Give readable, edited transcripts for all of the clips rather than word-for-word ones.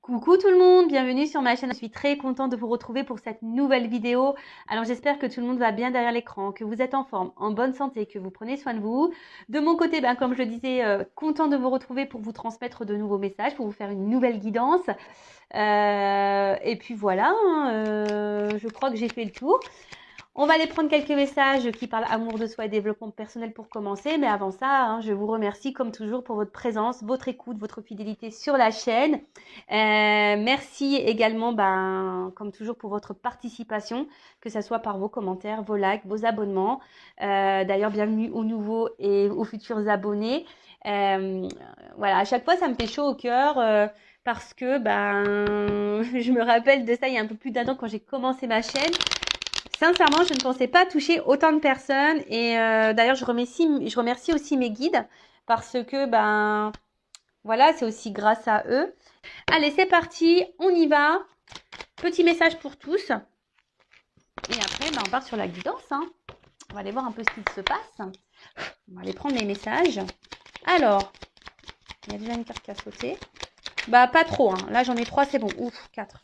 Coucou tout le monde, bienvenue sur ma chaîne. Je suis très contente de vous retrouver pour cette nouvelle vidéo. Alors j'espère que tout le monde va bien derrière l'écran, que vous êtes en forme, en bonne santé, que vous prenez soin de vous. De mon côté, comme je le disais, content de vous retrouver pour vous transmettre de nouveaux messages, pour vous faire une nouvelle guidance. Et puis voilà, je crois que j'ai fait le tour. On va aller prendre quelques messages qui parlent amour de soi et développement personnel pour commencer. Mais avant ça, je vous remercie comme toujours pour votre présence, votre écoute, votre fidélité sur la chaîne. Merci également, comme toujours, pour votre participation, que ce soit par vos commentaires, vos likes, vos abonnements. D'ailleurs, bienvenue aux nouveaux et aux futurs abonnés. Voilà, à chaque fois, ça me fait chaud au cœur. Parce que je me rappelle de ça il y a un peu plus d'un an quand j'ai commencé ma chaîne. Sincèrement, je ne pensais pas toucher autant de personnes et d'ailleurs, je remercie aussi mes guides parce que voilà, c'est aussi grâce à eux. Allez, c'est parti, on y va. Petit message pour tous. Et après, on part sur la guidance. On va aller voir un peu ce qu'il se passe. On va aller prendre les messages. Alors, il y a déjà une carte qui a sauté. Pas trop. Là, j'en ai 3, c'est bon. Ouf, 4.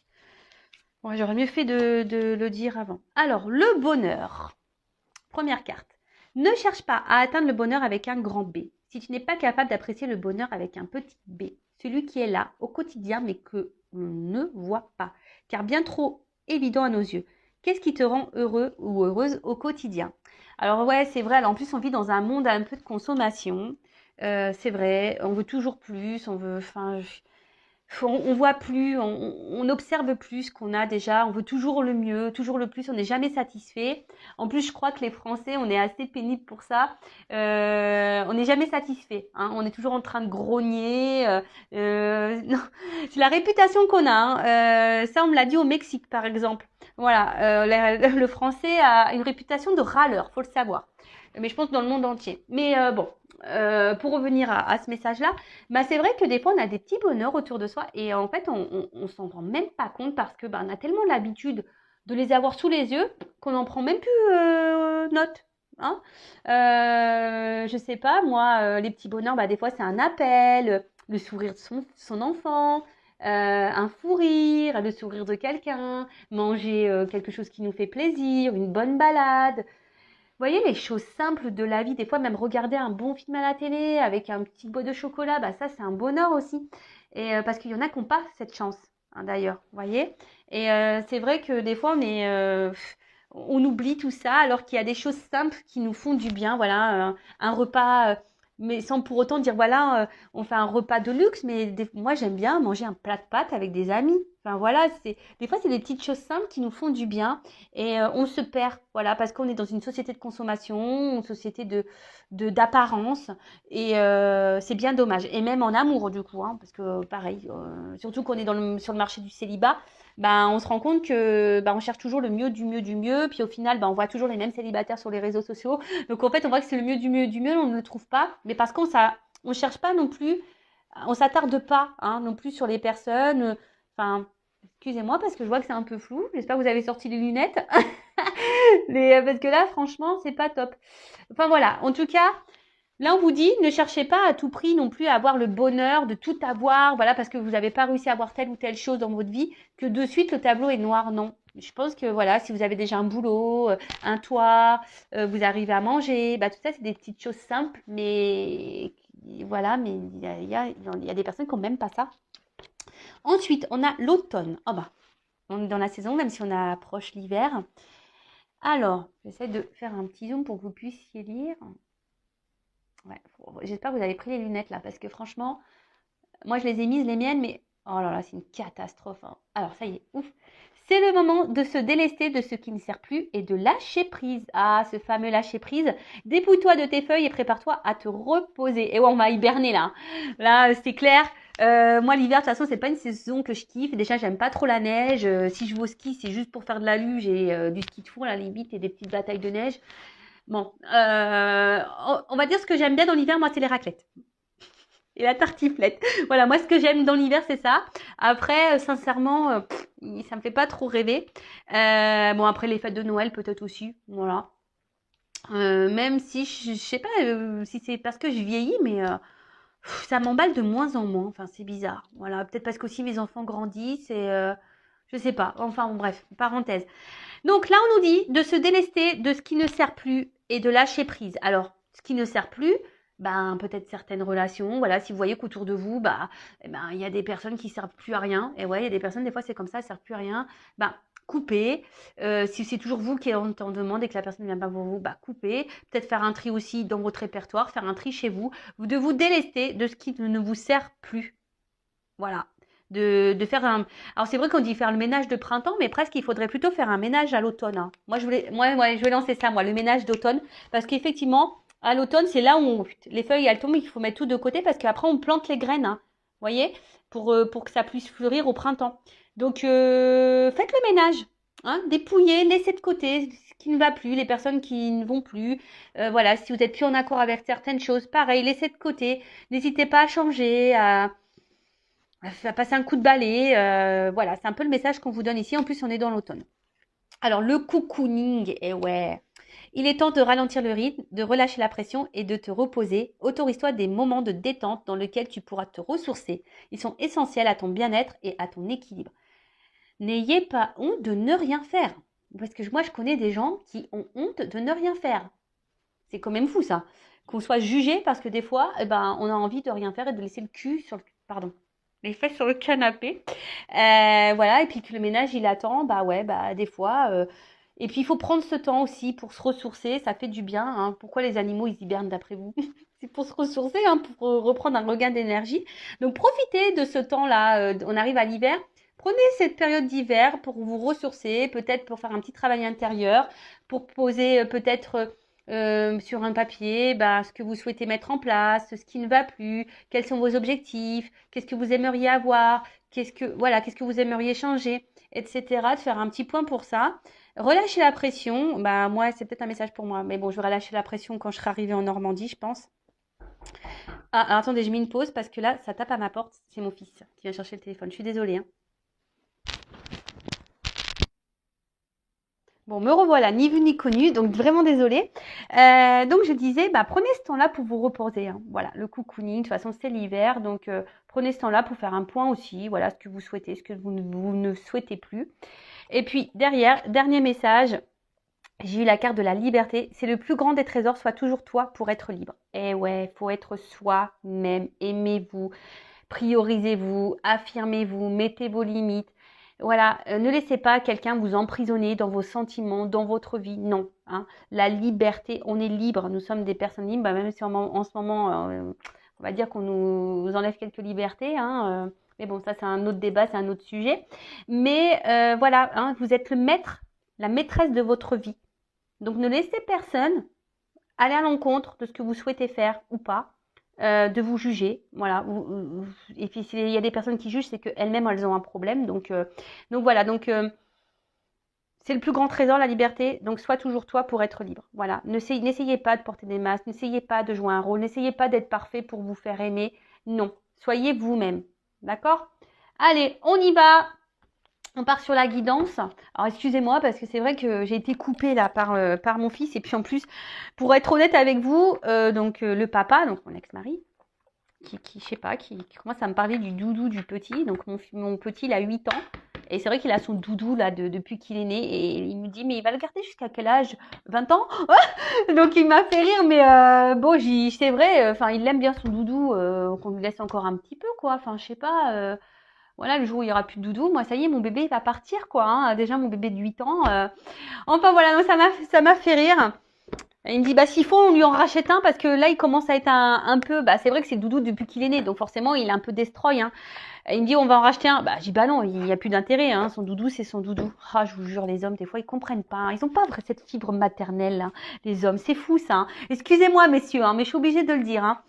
Bon, j'aurais mieux fait de le dire avant. Alors, le bonheur. Première carte. Ne cherche pas à atteindre le bonheur avec un grand B. Si tu n'es pas capable d'apprécier le bonheur avec un petit b, celui qui est là au quotidien mais que l'on ne voit pas, car bien trop évident à nos yeux. Qu'est-ce qui te rend heureux ou heureuse au quotidien? Alors ouais, c'est vrai, en plus on vit dans un monde un peu de consommation. C'est vrai, on veut toujours plus, on voit plus, on observe plus ce qu'on a déjà, on veut toujours le mieux, toujours le plus, on n'est jamais satisfait. En plus, je crois que les Français, on est assez pénibles pour ça. On n'est jamais satisfait. On est toujours en train de grogner. Non, c'est la réputation qu'on a. Ça, on me l'a dit au Mexique, par exemple. Voilà, le Français a une réputation de râleur, faut le savoir. Mais je pense dans le monde entier. Mais bon, pour revenir à ce message-là, c'est vrai que des fois, on a des petits bonheurs autour de soi et en fait, on s'en rend même pas compte parce que on a tellement l'habitude de les avoir sous les yeux qu'on n'en prend même plus note. Je sais pas, moi, les petits bonheurs, des fois, c'est un appel, le sourire de son enfant, un fou rire, le sourire de quelqu'un, manger quelque chose qui nous fait plaisir, une bonne balade. Vous voyez, les choses simples de la vie, des fois même regarder un bon film à la télé avec un petit bout de chocolat, ça c'est un bonheur aussi. Et parce qu'il y en a qui n'ont pas cette chance, d'ailleurs, vous voyez. Et c'est vrai que des fois on oublie tout ça alors qu'il y a des choses simples qui nous font du bien. Voilà, un repas, mais sans pour autant dire voilà, on fait un repas de luxe, mais moi j'aime bien manger un plat de pâtes avec des amis. Enfin voilà, des fois c'est des petites choses simples qui nous font du bien. Et on se perd, voilà, parce qu'on est dans une société de consommation, une société d'apparence, et c'est bien dommage. Et même en amour, du coup, parce que pareil, surtout qu'on est sur le marché du célibat, on se rend compte que on cherche toujours le mieux du mieux du mieux, puis au final, on voit toujours les mêmes célibataires sur les réseaux sociaux. Donc en fait, on voit que c'est le mieux du mieux du mieux, on ne le trouve pas, mais parce on cherche pas non plus, on s'attarde pas non plus sur les personnes, enfin. Excusez-moi parce que je vois que c'est un peu flou. J'espère que vous avez sorti les lunettes. Mais parce que là, franchement, c'est pas top. Enfin voilà, en tout cas, là on vous dit, ne cherchez pas à tout prix non plus à avoir le bonheur de tout avoir, voilà, parce que vous n'avez pas réussi à avoir telle ou telle chose dans votre vie, que de suite le tableau est noir. Non. Je pense que voilà, si vous avez déjà un boulot, un toit, vous arrivez à manger, tout ça c'est des petites choses simples, mais voilà, mais il y a des personnes qui n'ont même pas ça. Ensuite, on a l'automne. On est dans la saison, même si on approche l'hiver. Alors, j'essaie de faire un petit zoom pour que vous puissiez lire. Ouais, j'espère que vous avez pris les lunettes là, parce que franchement, moi je les ai mises, les miennes, mais oh là là, c'est une catastrophe. Alors, ça y est, ouf. C'est le moment de se délester de ce qui ne sert plus et de lâcher prise. Ah, ce fameux lâcher prise. Dépouille-toi de tes feuilles et prépare-toi à te reposer. Et ouais, on va hiberner là. Là, c'est clair. Moi, l'hiver, de toute façon, c'est pas une saison que je kiffe. Déjà, j'aime pas trop la neige. Si je vais au ski, c'est juste pour faire de la luge et du ski de fond à la limite et des petites batailles de neige. Bon, on va dire ce que j'aime bien dans l'hiver, moi, c'est les raclettes. Et la tartiflette. Voilà, moi, ce que j'aime dans l'hiver, c'est ça. Après, sincèrement, ça me fait pas trop rêver. Bon, après, les fêtes de Noël, peut-être aussi. Voilà. Même si, je sais pas si c'est parce que je vieillis, mais Ça m'emballe de moins en moins. Enfin, c'est bizarre. Voilà, peut-être parce qu'aussi mes enfants grandissent et je sais pas. Enfin, bon, bref, parenthèse. Donc là, on nous dit de se délester de ce qui ne sert plus et de lâcher prise. Alors, ce qui ne sert plus, ben peut-être certaines relations. Voilà, si vous voyez qu'autour de vous, bah, eh ben il y a des personnes qui servent plus à rien. Et ouais, il y a des personnes des fois c'est comme ça, elles servent plus à rien. Ben coupez. Si c'est toujours vous qui êtes en demande et que la personne ne vient pas pour vous, bah coupez. Peut-être faire un tri aussi dans votre répertoire, faire un tri chez vous, de vous délester de ce qui ne vous sert plus. Voilà. De faire un. Alors c'est vrai qu'on dit faire le ménage de printemps, mais presque il faudrait plutôt faire un ménage à l'automne, hein. Moi, je vais lancer ça, moi, le ménage d'automne, parce qu'effectivement, à l'automne, c'est là où les feuilles elles tombent, il faut mettre tout de côté parce qu'après on plante les graines, hein. Vous voyez, pour que ça puisse fleurir au printemps. Donc faites le ménage, hein, dépouillez, laissez de côté ce qui ne va plus, les personnes qui ne vont plus. Voilà, si vous êtes plus en accord avec certaines choses, pareil, laissez de côté. N'hésitez pas à changer, à passer un coup de balai. Voilà, c'est un peu le message qu'on vous donne ici. En plus, on est dans l'automne. Alors, le cocooning, eh ouais. Il est temps de ralentir le rythme, de relâcher la pression et de te reposer. Autorise-toi des moments de détente dans lesquels tu pourras te ressourcer. Ils sont essentiels à ton bien-être et à ton équilibre. N'ayez pas honte de ne rien faire. Parce que moi, je connais des gens qui ont honte de ne rien faire. C'est quand même fou, ça. Qu'on soit jugé parce que des fois, eh ben, on a envie de rien faire et de laisser le cul sur le... Pardon. Les fesses sur le canapé. Voilà, et puis que le ménage, il attend. Bah ouais, bah des fois... Et puis, il faut prendre ce temps aussi pour se ressourcer. Ça fait du bien, hein. Pourquoi les animaux, ils hibernent d'après vous? C'est pour se ressourcer, hein, pour reprendre un regain d'énergie. Donc, profitez de ce temps-là. On arrive à l'hiver. Prenez cette période d'hiver pour vous ressourcer, peut-être pour faire un petit travail intérieur, pour poser peut-être sur un papier bah, ce que vous souhaitez mettre en place, ce qui ne va plus, quels sont vos objectifs, qu'est-ce que vous aimeriez avoir, qu'est-ce que vous aimeriez changer, etc. De faire un petit point pour ça. Relâcher la pression, bah moi c'est peut-être un message pour moi, mais bon je vais relâcher la pression quand je serai arrivée en Normandie, je pense. Ah alors, attendez, je mets une pause parce que là ça tape à ma porte, c'est mon fils qui vient chercher le téléphone. Je suis désolée, hein. Bon, me revoilà, ni vu ni connu, donc vraiment désolée. Donc je disais, bah, prenez ce temps-là pour vous reposer, hein. Voilà, le cocooning, de toute façon c'est l'hiver, donc prenez ce temps-là pour faire un point aussi, voilà ce que vous souhaitez, ce que vous ne souhaitez plus. Et puis derrière, dernier message, j'ai eu la carte de la liberté. C'est le plus grand des trésors, sois toujours toi pour être libre. Et ouais, faut être soi-même, aimez-vous, priorisez-vous, affirmez-vous, mettez vos limites. Voilà, ne laissez pas quelqu'un vous emprisonner dans vos sentiments, dans votre vie. Non, hein. La liberté, on est libre. Nous sommes des personnes libres, bah, même si en ce moment, on va dire qu'on nous enlève quelques libertés, hein. Mais bon, ça c'est un autre débat, c'est un autre sujet. Mais voilà, hein, vous êtes le maître, la maîtresse de votre vie. Donc ne laissez personne aller à l'encontre de ce que vous souhaitez faire ou pas, de vous juger. Voilà. Et puis s'il y a des personnes qui jugent, c'est qu'elles-mêmes elles ont un problème. Donc voilà. Donc c'est le plus grand trésor, la liberté. Donc sois toujours toi pour être libre. Voilà. N'essayez pas de porter des masques. N'essayez pas de jouer un rôle. N'essayez pas d'être parfait pour vous faire aimer. Non. Soyez vous-même. D'accord? Allez, on y va. On part sur la guidance. Alors excusez-moi parce que c'est vrai que j'ai été coupée là par mon fils et puis en plus, pour être honnête avec vous, le papa, donc mon ex-mari, qui je sais pas, qui commence à me parler du doudou du petit. Donc mon petit il a 8 ans et c'est vrai qu'il a son doudou là depuis qu'il est né et il me dit mais il va le garder jusqu'à quel âge? 20 ans? Donc il m'a fait rire mais bon c'est vrai, enfin il aime bien son doudou, qu'on lui laisse encore un petit peu quoi. Enfin je sais pas. Voilà, le jour où il y aura plus de doudou, moi ça y est, mon bébé il va partir quoi, hein. Déjà mon bébé de 8 ans. Enfin voilà, donc ça m'a fait rire. Et il me dit bah s'il faut on lui en rachète un parce que là il commence à être un peu, bah c'est vrai que c'est le doudou depuis qu'il est né, donc forcément il est un peu destroy, hein. Et il me dit on va en racheter un. Bah je dis bah non, il y a plus d'intérêt, hein. Son doudou c'est son doudou. Ah je vous jure les hommes des fois ils comprennent pas, hein. Ils ont pas cette fibre maternelle, hein, les hommes, c'est fou ça, hein. Excusez-moi messieurs, hein, mais je suis obligée de le dire, hein.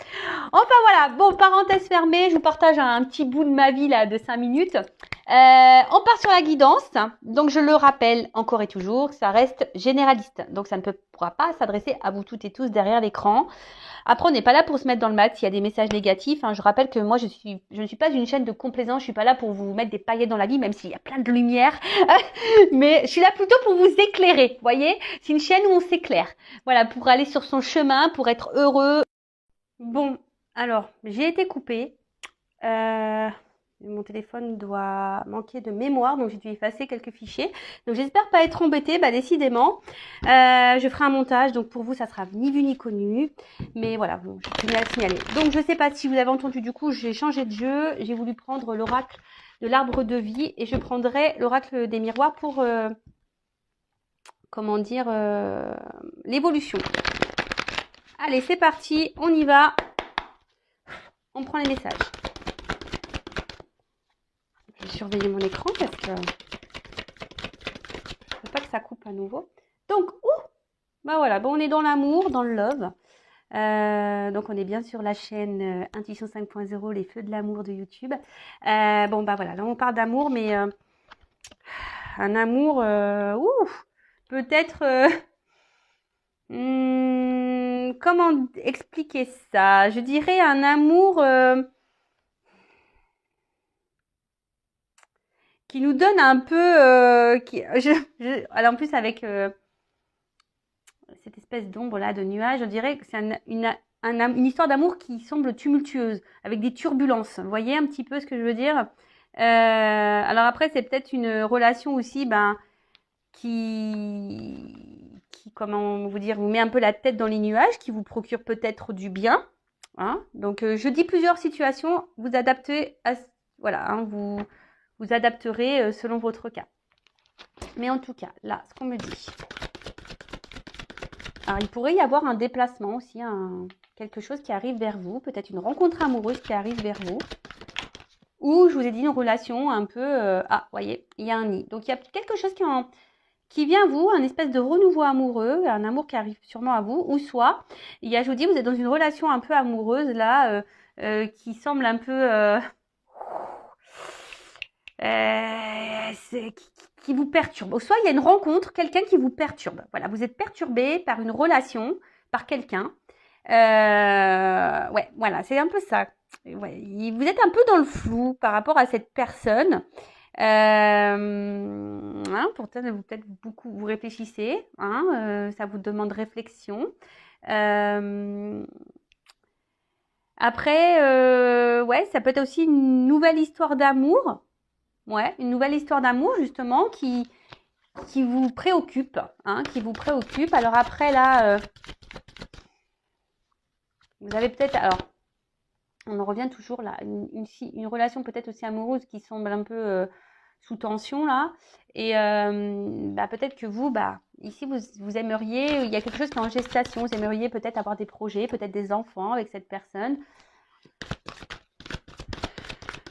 Enfin voilà, bon, parenthèse fermée, je vous partage un petit bout de ma vie là de 5 minutes. On part sur la guidance. Donc je le rappelle encore et toujours, ça reste généraliste. Donc ça ne pourra pas s'adresser à vous toutes et tous derrière l'écran. Après, on n'est pas là pour se mettre dans le mat s'il y a des messages négatifs, hein. Je rappelle que moi, je ne suis pas une chaîne de complaisance. Je suis pas là pour vous mettre des paillettes dans la vie, même s'il y a plein de lumière. Mais je suis là plutôt pour vous éclairer. Vous voyez, c'est une chaîne où on s'éclaire. Voilà, pour aller sur son chemin, pour être heureux. Bon, Alors, j'ai été coupée. Mon téléphone doit manquer de mémoire, donc j'ai dû effacer quelques fichiers. Donc j'espère pas être embêtée, décidément. Je ferai un montage, donc pour vous ça sera ni vu ni connu. Mais voilà, bon, je tenais à le signaler. Donc je sais pas si vous avez entendu, du coup j'ai changé de jeu. J'ai voulu prendre l'oracle de l'arbre de vie et je prendrai l'oracle des miroirs pour, comment dire, l'évolution. Allez, c'est parti, on y va. On prend les messages. Je vais surveiller mon écran parce que je ne veux pas que ça coupe à nouveau. Donc, voilà, bon, on est dans l'amour, dans le love. Donc, on est bien sur la chaîne Intuition 5.0, les feux de l'amour de YouTube. Voilà, là, on parle d'amour, mais un amour, peut-être... comment expliquer ça? Je dirais un amour... qui nous donne un peu, alors en plus avec cette espèce d'ombre là, de nuage, on dirait que c'est une histoire d'amour qui semble tumultueuse, avec des turbulences. Vous voyez un petit peu ce que je veux dire? Alors après, c'est peut-être une relation aussi, qui, comment vous dire, vous met un peu la tête dans les nuages, qui vous procure peut-être du bien. Hein. Donc, je dis plusieurs situations, vous adaptez à, voilà, hein, vous adapterez selon votre cas. Mais en tout cas, là, ce qu'on me dit. Alors, il pourrait y avoir un déplacement aussi, quelque chose qui arrive vers vous, peut-être une rencontre amoureuse qui arrive vers vous. Ou, je vous ai dit, une relation un peu... voyez, il y a un nid. Donc, il y a quelque chose qui vient à vous, un espèce de renouveau amoureux, un amour qui arrive sûrement à vous. Ou soit, il y a, je vous dis, vous êtes dans une relation un peu amoureuse, là, qui semble un peu... qui vous perturbe. Soit il y a une rencontre, quelqu'un qui vous perturbe. Voilà, vous êtes perturbé par une relation, par quelqu'un. Ouais, voilà, c'est un peu ça. Ouais, vous êtes un peu dans le flou par rapport à cette personne. Pourtant, peut-être beaucoup vous réfléchissez. Ça vous demande réflexion. Après, ouais, ça peut être aussi une nouvelle histoire d'amour. Ouais, une nouvelle histoire d'amour justement qui vous préoccupe, qui vous préoccupe. Alors après là, vous avez peut-être, alors on en revient toujours là, une relation peut-être aussi amoureuse qui semble un peu sous tension là, et peut-être que vous, ici vous aimeriez, il y a quelque chose qui est en gestation, vous aimeriez peut-être avoir des projets, peut-être des enfants avec cette personne.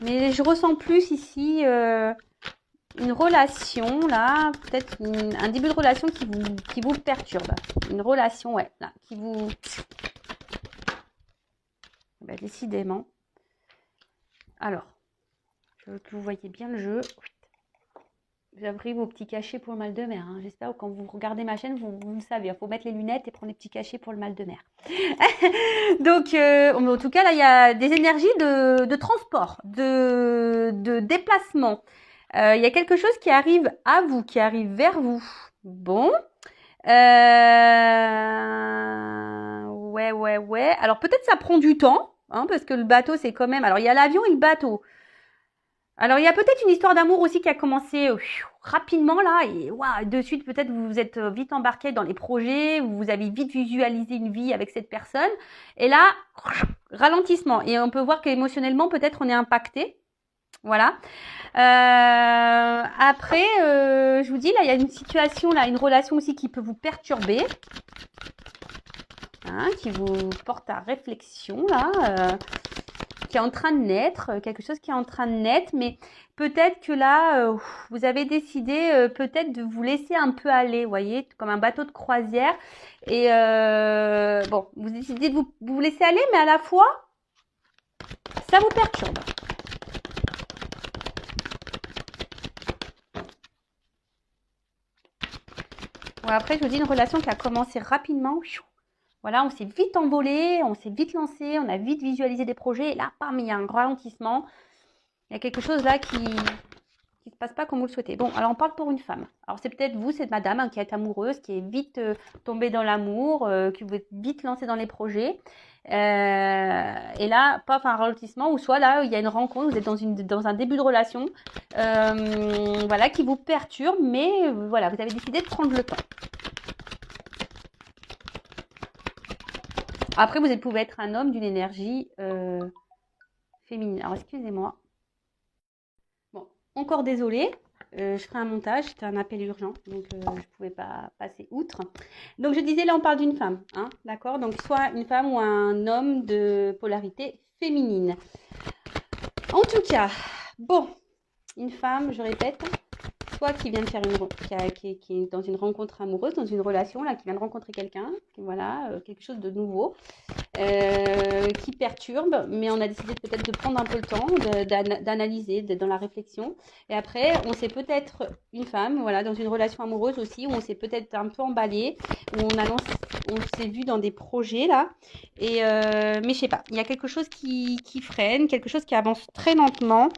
Mais je ressens plus ici une relation, là, peut-être un début de relation qui vous perturbe. Une relation, ouais, là, qui vous... décidément. Alors, je veux que vous voyez bien le jeu. Vous avez pris vos petits cachets pour le mal de mer. J'espère que quand vous regardez ma chaîne, vous le savez. Il faut mettre les lunettes et prendre les petits cachets pour le mal de mer. Donc, en tout cas, là, il y a des énergies de transport, de déplacement. Il y a quelque chose qui arrive à vous, qui arrive vers vous. Bon. Ouais. Alors, peut-être ça prend du temps, parce que le bateau, c'est quand même... Alors, il y a l'avion et le bateau. Alors, il y a peut-être une histoire d'amour aussi qui a commencé rapidement, là. Et de suite, peut-être, vous vous êtes vite embarqué dans les projets. Vous avez vite visualisé une vie avec cette personne. Et là, ralentissement. Et on peut voir qu'émotionnellement, peut-être, on est impacté. Voilà. Après, je vous dis, là, il y a une situation, là, une relation aussi qui peut vous perturber. Qui vous porte à réflexion, là. Qui est en train de naître, quelque chose qui est en train de naître, mais peut-être que là, vous avez décidé peut-être de vous laisser un peu aller, vous voyez, comme un bateau de croisière. Et vous décidez de vous laisser aller, mais à la fois, ça vous perturbe. Ouais, après, je vous dis une relation qui a commencé rapidement. Voilà, on s'est vite envolé, on s'est vite lancé, on a vite visualisé des projets. Et là, bam, il y a un ralentissement. Il y a quelque chose là qui qui ne se passe pas comme vous le souhaitez. Bon, alors on parle pour une femme. Alors c'est peut-être vous, cette madame hein, qui est amoureuse, qui est vite tombée dans l'amour, qui veut vite lancer dans les projets. Et là, paf, un ralentissement, ou soit là, il y a une rencontre, vous êtes dans un début de relation, voilà, qui vous perturbe, mais voilà, vous avez décidé de prendre le temps. Après, vous pouvez être un homme d'une énergie féminine. Alors, excusez-moi. Bon, encore désolée. Je ferai un montage, c'était un appel urgent, donc je ne pouvais pas passer outre. Donc, je disais, là, on parle d'une femme, hein, d'accord? Donc, soit une femme ou un homme de polarité féminine. En tout cas, bon, une femme, je répète, soit qui vient de faire qui est dans une rencontre amoureuse, dans une relation, là, qui vient de rencontrer quelqu'un, voilà, quelque chose de nouveau, qui perturbe, mais on a décidé peut-être de prendre un peu le temps d'analyser, d'être dans la réflexion. Et après, on s'est peut-être une femme, voilà, dans une relation amoureuse aussi, où on s'est peut-être un peu emballé, où on s'est vu dans des projets là, et mais je sais pas, il y a quelque chose qui freine, quelque chose qui avance très lentement.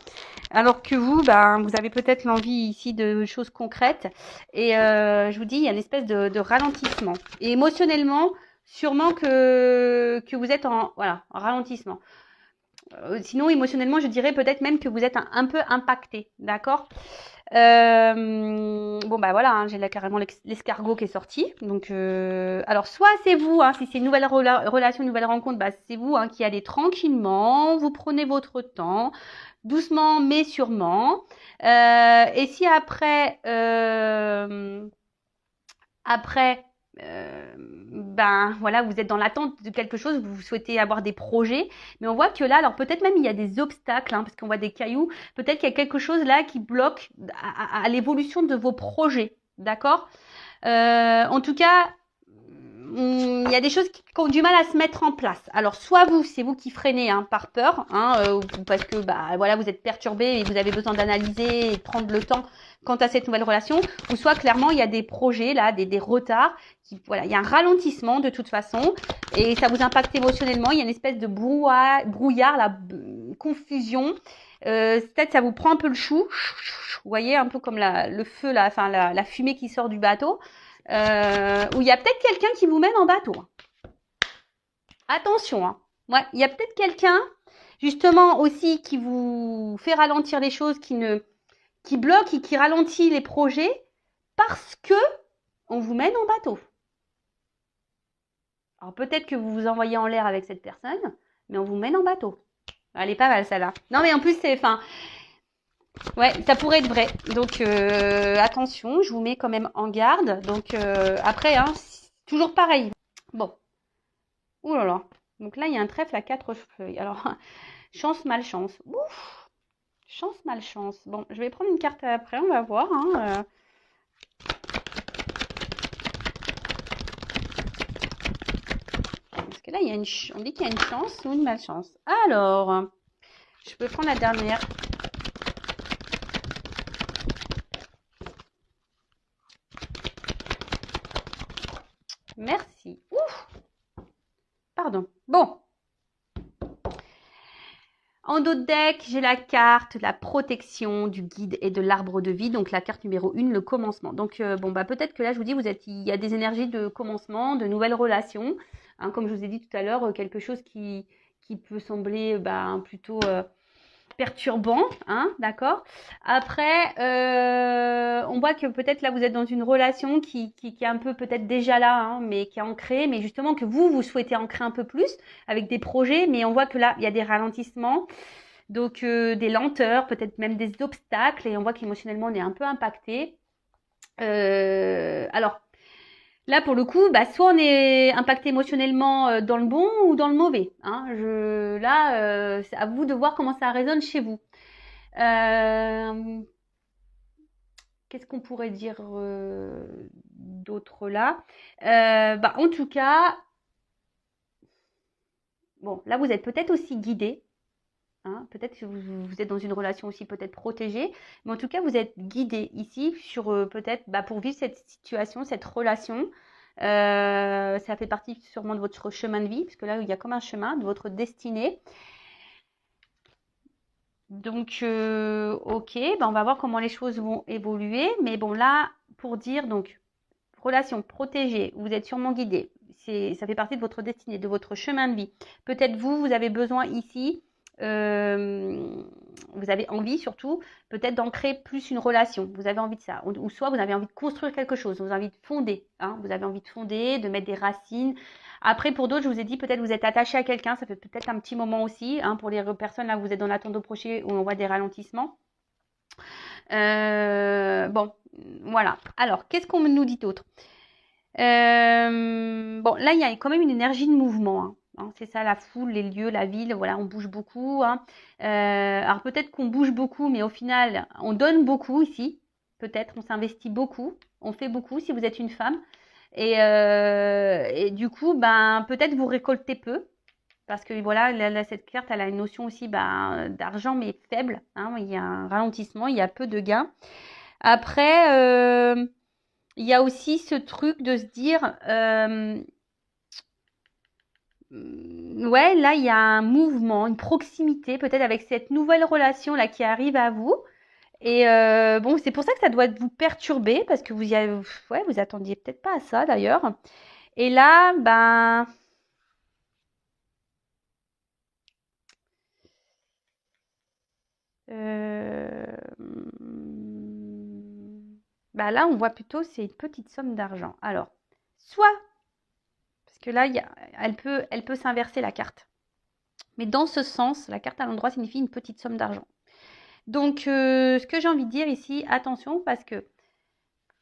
Alors que vous, ben, vous avez peut-être l'envie ici de choses concrètes. Et je vous dis, il y a une espèce de ralentissement. Et émotionnellement, sûrement que vous êtes en ralentissement. Sinon, émotionnellement, je dirais peut-être même que vous êtes un peu impacté. D'accord. Bon, bah voilà, hein, j'ai là carrément l'escargot qui est sorti. Donc, alors, soit c'est vous, hein, si c'est une nouvelle relation, une nouvelle rencontre, bah, c'est vous hein, qui allez tranquillement, vous prenez votre temps, doucement mais sûrement. Et si après, ben voilà, vous êtes dans l'attente de quelque chose, vous souhaitez avoir des projets, mais on voit que là, alors peut-être même il y a des obstacles, hein, parce qu'on voit des cailloux, peut-être qu'il y a quelque chose là qui bloque à l'évolution de vos projets, d'accord? En tout cas, il y a des choses qui ont du mal à se mettre en place. Alors, soit c'est vous qui freinez hein, par peur, hein, parce que bah voilà, vous êtes perturbé et vous avez besoin d'analyser et de prendre le temps quant à cette nouvelle relation, ou soit clairement il y a des projets là, des retards, voilà, il y a un ralentissement de toute façon et ça vous impacte émotionnellement. Il y a une espèce de brouillard, la confusion. Peut-être ça vous prend un peu le chou, vous voyez, un peu comme le feu, enfin la fumée qui sort du bateau. Où il y a peut-être quelqu'un qui vous mène en bateau. Attention, hein. Ouais, il y a peut-être quelqu'un, justement aussi, qui vous fait ralentir les choses, qui bloque et qui ralentit les projets parce que on vous mène en bateau. Alors peut-être que vous vous envoyez en l'air avec cette personne, mais on vous mène en bateau. Elle est pas mal celle-là. Non mais en plus ouais, ça pourrait être vrai. Donc attention, je vous mets quand même en garde. Donc après, hein, toujours pareil. Bon. Ouh là là. Donc là, il y a un trèfle à 4 feuilles. Alors, chance, malchance. Ouf. Chance, malchance. Bon, je vais prendre une carte après, on va voir. Hein, Parce que là, on dit qu'il y a une chance ou une malchance. Alors, je peux prendre la dernière. Merci. Ouf. Pardon. Bon. En dos de deck, j'ai la carte, la protection du guide et de l'arbre de vie. Donc la carte numéro 1, le commencement. Donc bon, bah peut-être que là, je vous dis, il y a des énergies de commencement, de nouvelles relations. Hein, comme je vous ai dit tout à l'heure, quelque chose qui peut sembler plutôt perturbant, hein, d'accord. Après, on voit que peut-être là, vous êtes dans une relation qui est un peu peut-être déjà là, hein, mais qui est ancrée, mais justement que vous souhaitez ancrer un peu plus avec des projets, mais on voit que là, il y a des ralentissements, donc des lenteurs, peut-être même des obstacles, et on voit qu'émotionnellement, on est un peu impacté. Alors, là, pour le coup, soit on est impacté émotionnellement dans le bon ou dans le mauvais. Hein. Là, c'est à vous de voir comment ça résonne chez vous. Qu'est-ce qu'on pourrait dire d'autre là en tout cas, bon, là, vous êtes peut-être aussi guidé. Hein, peut-être que vous êtes dans une relation aussi peut-être protégée, mais en tout cas, vous êtes guidé ici sur peut-être pour vivre cette situation, cette relation. Ça fait partie sûrement de votre chemin de vie, parce que là, il y a comme un chemin de votre destinée. Donc, ok, ben on va voir comment les choses vont évoluer. Mais bon, là, pour dire, donc, relation protégée, vous êtes sûrement guidé. Ça fait partie de votre destinée, de votre chemin de vie. Peut-être vous avez besoin ici, vous avez envie surtout, peut-être d'ancrer plus une relation. Vous avez envie de ça. Ou soit vous avez envie de construire quelque chose, vous avez envie de fonder. Hein, vous avez envie de fonder, de mettre des racines. Après, pour d'autres, je vous ai dit, peut-être vous êtes attaché à quelqu'un, ça fait peut-être un petit moment aussi. Hein, pour les personnes là, vous êtes dans l'attente au projet où on voit des ralentissements. Bon, voilà. Alors, qu'est-ce qu'on nous dit d'autre? Bon, là, il y a quand même une énergie de mouvement. Hein. C'est ça, la foule, les lieux, la ville, voilà, on bouge beaucoup. Hein. Alors peut-être qu'on bouge beaucoup, mais au final, on donne beaucoup ici. Peut-être, on s'investit beaucoup, on fait beaucoup si vous êtes une femme. Et du coup, ben, peut-être vous récoltez peu. Parce que voilà, cette carte, elle a une notion aussi d'argent, mais faible. Hein. Il y a un ralentissement, il y a peu de gains. Après, il y a aussi ce truc de se dire, ouais, là, il y a un mouvement, une proximité, peut-être avec cette nouvelle relation là qui arrive à vous. Et bon, c'est pour ça que ça doit vous perturber parce que vous attendiez peut-être pas à ça d'ailleurs. Et là, ben, bah là, on voit plutôt c'est une petite somme d'argent. Alors, soit parce que là, elle peut s'inverser la carte. Mais dans ce sens, la carte à l'endroit signifie une petite somme d'argent. Donc, ce que j'ai envie de dire ici, attention, parce que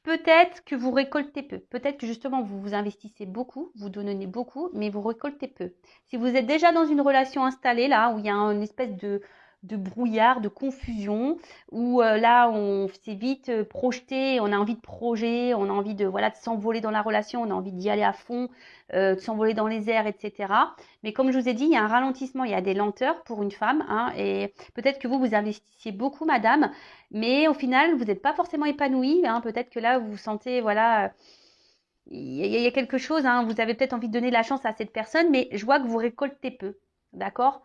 peut-être que vous récoltez peu. Peut-être que justement, vous vous investissez beaucoup, vous donnez beaucoup, mais vous récoltez peu. Si vous êtes déjà dans une relation installée, là, où il y a une espèce de brouillard, de confusion, où là, on s'est vite projeté, on a envie de projet, on a envie de, voilà, de s'envoler dans la relation, on a envie d'y aller à fond, de s'envoler dans les airs, etc. Mais comme je vous ai dit, il y a un ralentissement, il y a des lenteurs pour une femme, hein, et peut-être que vous investissiez beaucoup, madame, mais au final, vous n'êtes pas forcément épanoui. Hein. Peut-être que là, vous vous sentez, voilà, il y a quelque chose. Hein. Vous avez peut-être envie de donner la chance à cette personne, mais je vois que vous récoltez peu. D'accord?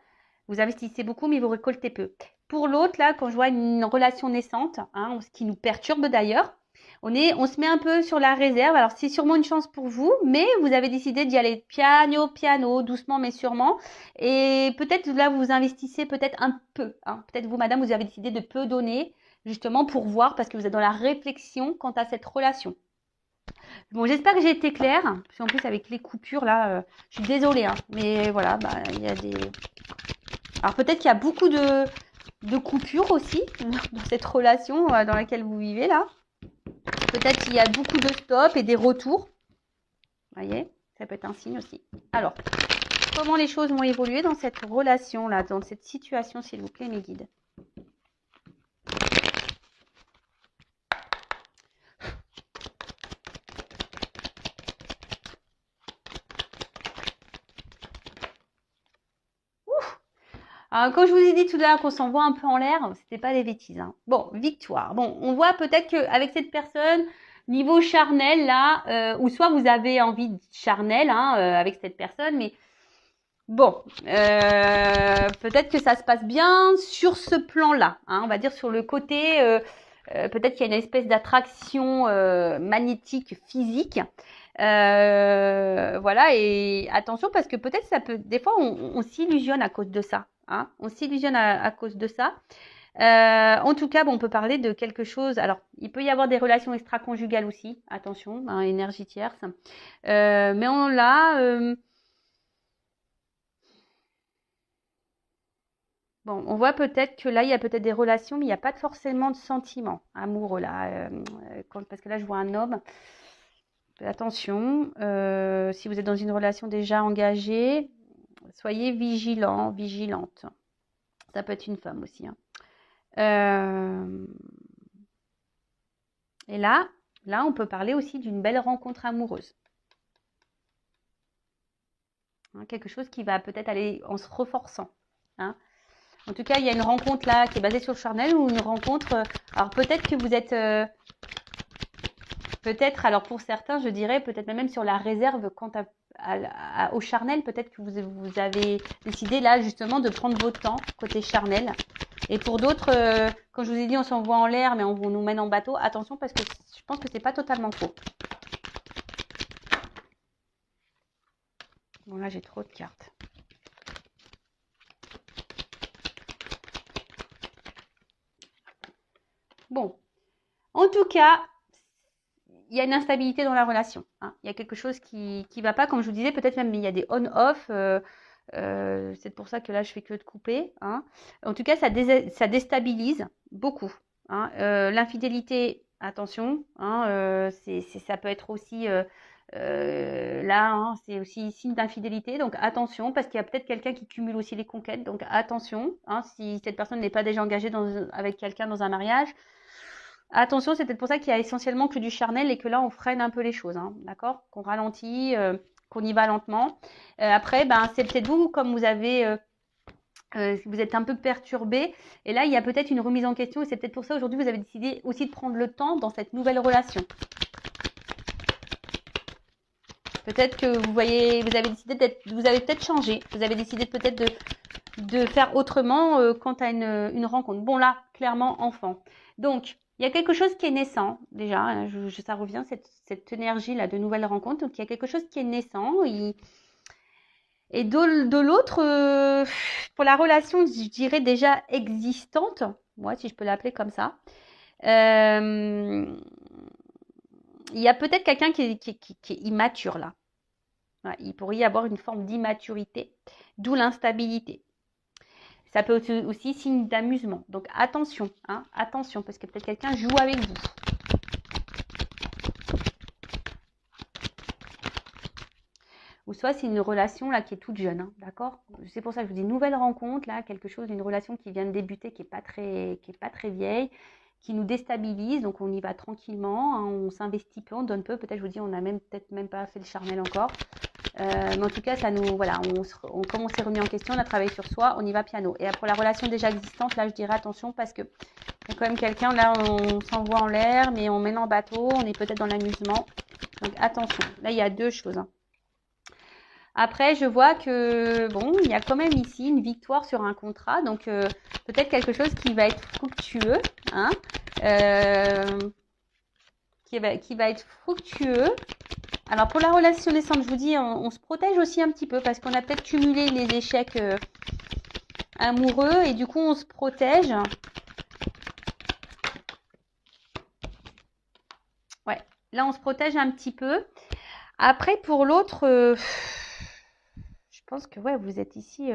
Vous investissez beaucoup, mais vous récoltez peu. Pour l'autre, là, quand je vois une relation naissante, hein, ce qui nous perturbe d'ailleurs, on se met un peu sur la réserve. Alors, c'est sûrement une chance pour vous, mais vous avez décidé d'y aller piano, piano, doucement mais sûrement. Et peut-être là, vous investissez peut-être un peu. Hein. Peut-être vous, madame, vous avez décidé de peu donner, justement pour voir, parce que vous êtes dans la réflexion quant à cette relation. Bon, j'espère que j'ai été claire, parce qu'en plus, avec les coupures, là, je suis désolée, hein, mais voilà, bah, il y a des... Alors, peut-être qu'il y a beaucoup de coupures aussi dans cette relation dans laquelle vous vivez, là. Peut-être qu'il y a beaucoup de stops et des retours. Vous voyez, ça peut être un signe aussi. Alors, comment les choses vont évoluer dans cette relation-là, dans cette situation, s'il vous plaît, mes guides? Alors, quand je vous ai dit tout à l'heure qu'on s'envoie un peu en l'air, c'était pas des bêtises. Hein. Bon, victoire. Bon, on voit peut-être qu'avec cette personne, niveau charnel, là, ou soit vous avez envie de charnel hein, avec cette personne, mais bon, peut-être que ça se passe bien sur ce plan-là. Hein, on va dire sur le côté, peut-être qu'il y a une espèce d'attraction magnétique physique. Voilà, et attention parce que peut-être ça peut, des fois on s'illusionne à cause de ça. Hein, on s'illusionne à cause de ça. En tout cas, bon, on peut parler de quelque chose. Alors, il peut y avoir des relations extra-conjugales aussi. Attention, hein, énergie tierce. Mais on l'a. Bon, on voit peut-être que là, il y a peut-être des relations, mais il n'y a pas forcément de sentiments amoureux là. Parce que là, je vois un homme. Attention, si vous êtes dans une relation déjà engagée, soyez vigilant, vigilante. Ça peut être une femme aussi. Hein. Et là, on peut parler aussi d'une belle rencontre amoureuse. Hein, quelque chose qui va peut-être aller en se renforçant. Hein. En tout cas, il y a une rencontre là qui est basée sur le charnel ou une rencontre. Alors peut-être que vous êtes. Peut-être, alors pour certains, je dirais peut-être même sur la réserve quant au charnel. Peut-être que vous avez décidé là justement de prendre votre temps côté charnel. Et pour d'autres, quand je vous ai dit on s'envoie en l'air, mais on nous mène en bateau, attention parce que je pense que c'est pas totalement faux. Bon, là, j'ai trop de cartes. Bon, en tout cas, il y a une instabilité dans la relation. Hein. Il y a quelque chose qui va pas, comme je vous disais, peut-être même il y a des on-off. C'est pour ça que là, je fais que de couper. Hein. En tout cas, ça déstabilise beaucoup. Hein. L'infidélité, attention, hein, ça peut être aussi là, hein, c'est aussi signe d'infidélité. Donc attention, parce qu'il y a peut-être quelqu'un qui cumule aussi les conquêtes. Donc attention, hein, si cette personne n'est pas déjà engagée avec quelqu'un dans un mariage. Attention, c'est peut-être pour ça qu'il y a essentiellement que du charnel et que là, on freine un peu les choses, hein, d'accord? Qu'on ralentit, qu'on y va lentement. Après, ben, c'est peut-être vous, comme vous avez, vous êtes un peu perturbé. Et là, il y a peut-être une remise en question. Et c'est peut-être pour ça aujourd'hui, vous avez décidé aussi de prendre le temps dans cette nouvelle relation. Peut-être que vous voyez, vous avez décidé vous avez peut-être changé. Vous avez décidé peut-être de faire autrement quant à une rencontre. Bon, là, clairement, enfant. Donc, il y a quelque chose qui est naissant, déjà, hein, ça revient, cette énergie-là de nouvelles rencontres. Donc, il y a quelque chose qui est naissant. Et de l'autre, pour la relation, je dirais déjà existante, moi, si je peux l'appeler comme ça, il y a peut-être quelqu'un qui est immature, là. Ouais, il pourrait y avoir une forme d'immaturité, d'où l'instabilité. Ça peut être aussi signe d'amusement. Donc attention, hein, attention, parce que peut-être quelqu'un joue avec vous. Ou soit c'est une relation là qui est toute jeune, hein, d'accord? C'est pour ça que je vous dis nouvelle rencontre, là, quelque chose, une relation qui vient de débuter, qui est pas très vieille, qui nous déstabilise. Donc on y va tranquillement, hein, on s'investit peu, on donne peu. Peut-être je vous dis, on n'a peut-être même pas fait le charnel encore. Mais en tout cas, ça nous, voilà, comme on s'est remis en question, on a travaillé sur soi, on y va piano. Et pour la relation déjà existante, là, je dirais attention parce que il y a quand même quelqu'un, là, on s'envoie en l'air, mais on mène en bateau, on est peut-être dans l'amusement. Donc attention. Là, il y a deux choses. Hein. Après, je vois que, bon, il y a quand même ici une victoire sur un contrat. Donc, peut-être quelque chose qui va être fructueux. Hein, qui va être fructueux. Alors pour la relation naissante, je vous dis, on se protège aussi un petit peu parce qu'on a peut-être cumulé les échecs amoureux et du coup on se protège. Ouais, là on se protège un petit peu. Après pour l'autre, je pense que ouais, vous êtes ici.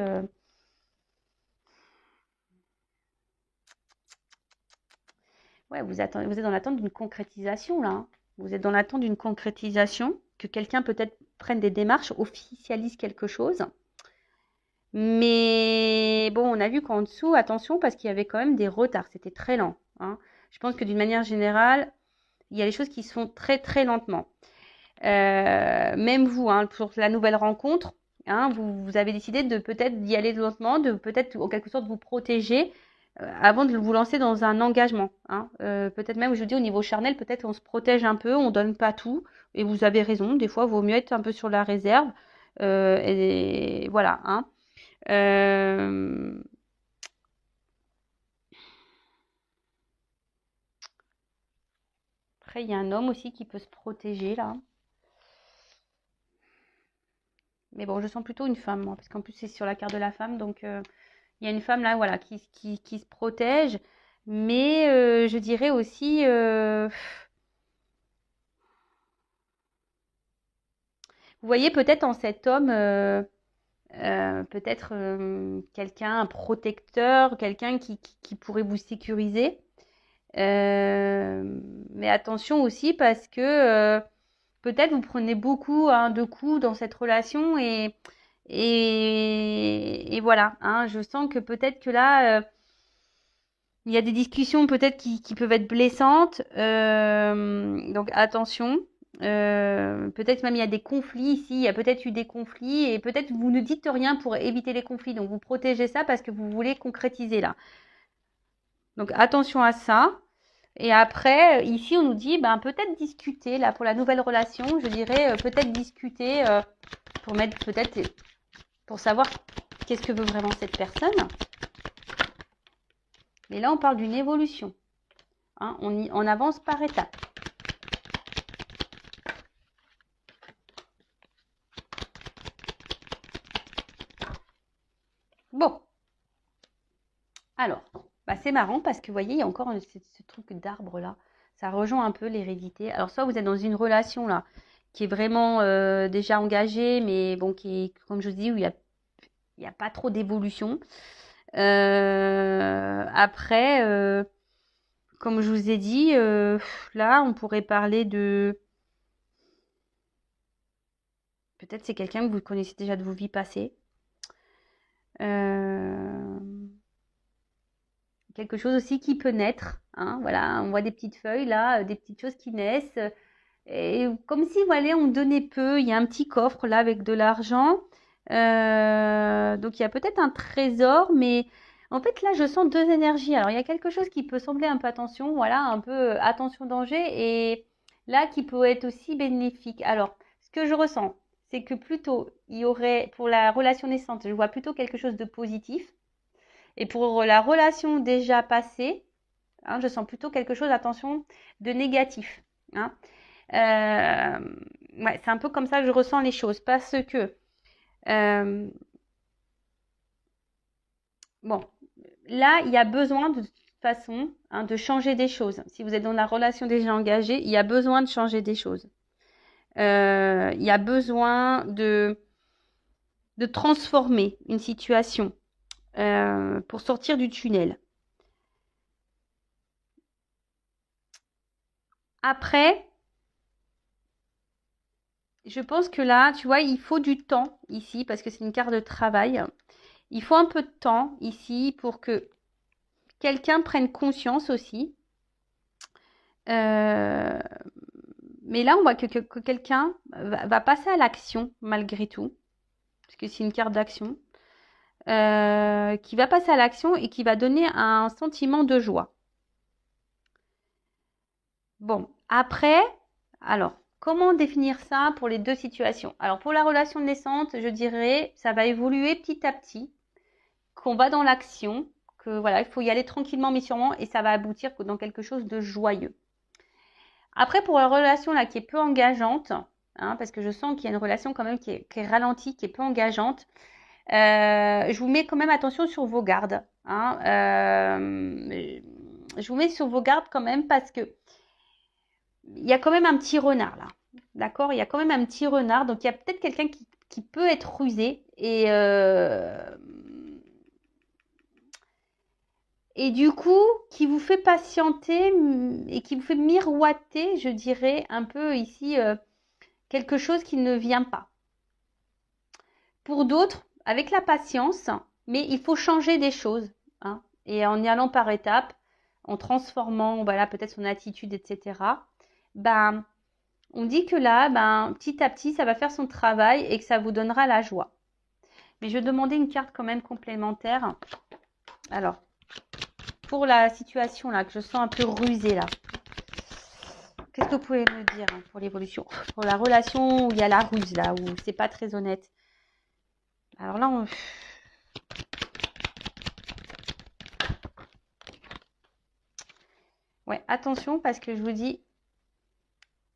Ouais, vous êtes dans l'attente d'une concrétisation là. Hein. Vous êtes dans l'attente d'une concrétisation, que quelqu'un peut-être prenne des démarches, officialise quelque chose. Mais bon, on a vu qu'en dessous, attention, parce qu'il y avait quand même des retards, c'était très lent. Hein. Je pense que d'une manière générale, il y a des choses qui se font très très lentement. Même vous, hein, pour la nouvelle rencontre, hein, vous avez décidé de peut-être d'y aller lentement, de peut-être en quelque sorte vous protéger avant de vous lancer dans un engagement. Hein. Peut-être même, je vous dis, au niveau charnel, peut-être on se protège un peu, on donne pas tout. Et vous avez raison, des fois, il vaut mieux être un peu sur la réserve. Et voilà. Hein. Après, il y a un homme aussi qui peut se protéger là. Mais bon, je sens plutôt une femme, moi, parce qu'en plus, c'est sur la carte de la femme. Donc, il y a une femme là, voilà, qui se protège. Mais je dirais aussi... vous voyez peut-être en cet homme... peut-être quelqu'un, un protecteur, quelqu'un qui pourrait vous sécuriser. Mais attention aussi parce que peut-être vous prenez beaucoup hein, de coups dans cette relation et voilà. Hein, je sens que peut-être que là, il y a des discussions peut-être qui peuvent être blessantes. Donc attention. Peut-être même il y a des conflits ici, il y a peut-être eu des conflits et peut-être vous ne dites rien pour éviter les conflits. Donc vous protégez ça parce que vous voulez concrétiser là. Donc attention à ça. Et après, ici, on nous dit, ben, peut-être discuter, là, pour la nouvelle relation, je dirais, peut-être discuter pour mettre, peut-être, pour savoir qu'est-ce que veut vraiment cette personne. Mais là, on parle d'une évolution. Hein, on avance par étapes. Bon. Alors, bah, c'est marrant parce que vous voyez, il y a encore ce truc d'arbre là. Ça rejoint un peu l'hérédité. Alors, soit vous êtes dans une relation là qui est vraiment déjà engagée, mais bon, qui est, comme je vous dis, où il y a pas trop d'évolution. Après, comme je vous ai dit, là, on pourrait parler de... Peut-être c'est quelqu'un que vous connaissez déjà de vos vies passées. Quelque chose aussi qui peut naître. Hein, voilà, on voit des petites feuilles là, des petites choses qui naissent. Et comme si, voilà, on donnait peu. Il y a un petit coffre là avec de l'argent. Donc il y a peut-être un trésor, mais en fait là je sens deux énergies. Alors il y a quelque chose qui peut sembler un peu attention, voilà, un peu attention danger, et là qui peut être aussi bénéfique. Alors ce que je ressens, c'est que plutôt il y aurait pour la relation naissante, je vois plutôt quelque chose de positif, et pour la relation déjà passée, hein, je sens plutôt quelque chose, attention, de négatif. Hein. Ouais, c'est un peu comme ça que je ressens les choses, parce que bon, là, il y a besoin de toute façon hein, de changer des choses. Si vous êtes dans la relation déjà engagée, il y a besoin de changer des choses. Il y a besoin de transformer une situation pour sortir du tunnel. Après, je pense que là, tu vois, il faut du temps ici parce que c'est une carte de travail. Il faut un peu de temps ici pour que quelqu'un prenne conscience aussi. Euh, mais là, on voit que quelqu'un va passer à l'action malgré tout, parce que c'est une carte d'action, qui va passer à l'action et qui va donner un sentiment de joie. Bon, après, alors, comment définir ça pour les deux situations? Alors, pour la relation naissante, je dirais, ça va évoluer petit à petit, qu'on va dans l'action, que voilà, il faut y aller tranquillement mais sûrement, et ça va aboutir dans quelque chose de joyeux. Après, pour la relation là qui est peu engageante, hein, parce que je sens qu'il y a une relation quand même qui est ralentie, qui est peu engageante, je vous mets quand même attention sur vos gardes. Hein, je vous mets sur vos gardes quand même parce que il y a quand même un petit renard là. D'accord? Il y a quand même un petit renard. Donc il y a peut-être quelqu'un qui peut être rusé et du coup qui vous fait patienter et qui vous fait miroiter, je dirais, un peu ici quelque chose qui ne vient pas. Pour d'autres, avec la patience, mais il faut changer des choses. Hein, et en y allant par étapes, en transformant voilà, peut-être son attitude, etc., ben, on dit que là, ben, petit à petit, ça va faire son travail et que ça vous donnera la joie. Mais je vais demander une carte quand même complémentaire. Alors, pour la situation là, que je sens un peu rusée là, qu'est-ce que vous pouvez me dire hein, pour l'évolution? Pour la relation où il y a la ruse là, où c'est pas très honnête. Alors là, ouais, attention parce que je vous dis,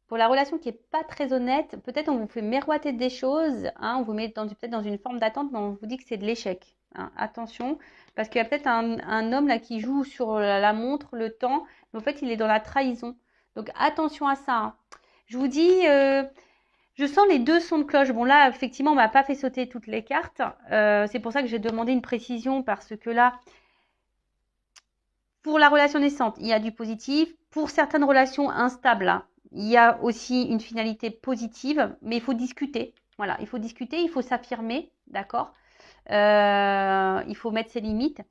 pour la relation qui n'est pas très honnête, peut-être on vous fait miroiter des choses, hein, on vous met peut-être dans une forme d'attente, mais on vous dit que c'est de l'échec. Hein. Attention, parce qu'il y a peut-être un homme là qui joue sur la montre, le temps, mais en fait il est dans la trahison. Donc attention à ça. Hein. Je vous dis, je sens les deux sons de cloche. Bon là, effectivement, on m'a pas fait sauter toutes les cartes. C'est pour ça que j'ai demandé une précision, parce que là, pour la relation naissante, il y a du positif. Pour certaines relations instables, là, il y a aussi une finalité positive, mais il faut discuter. Voilà, il faut discuter, il faut s'affirmer, d'accord il faut mettre ses limites.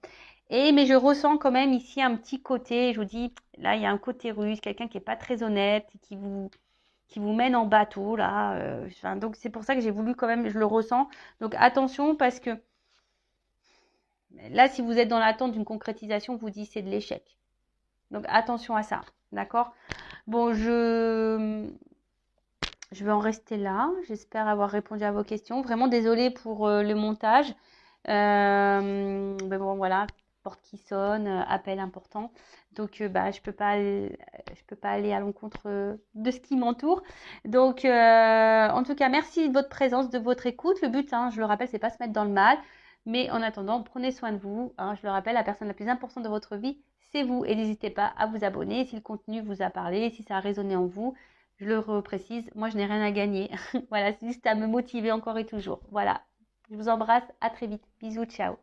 Mais je ressens quand même ici un petit côté, je vous dis, là, il y a un côté russe, quelqu'un qui n'est pas très honnête, qui vous mène en bateau, là. Donc, c'est pour ça que j'ai voulu quand même, je le ressens. Donc, attention, parce que là, si vous êtes dans l'attente d'une concrétisation, vous dites c'est de l'échec. Donc, attention à ça, d'accord? Bon, je vais en rester là. J'espère avoir répondu à vos questions. Vraiment désolée pour le montage. Mais bon, voilà. porte qui sonne, appel important. Donc, bah, je peux pas aller à l'encontre de ce qui m'entoure. Donc, en tout cas, merci de votre présence, de votre écoute. Le but, hein, je le rappelle, c'est pas se mettre dans le mal. Mais en attendant, prenez soin de vous. Hein, je le rappelle, la personne la plus importante de votre vie, c'est vous. Et n'hésitez pas à vous abonner si le contenu vous a parlé, si ça a résonné en vous. Je le reprécise, moi je n'ai rien à gagner. Voilà, c'est juste à me motiver encore et toujours. Voilà, je vous embrasse, à très vite. Bisous, ciao.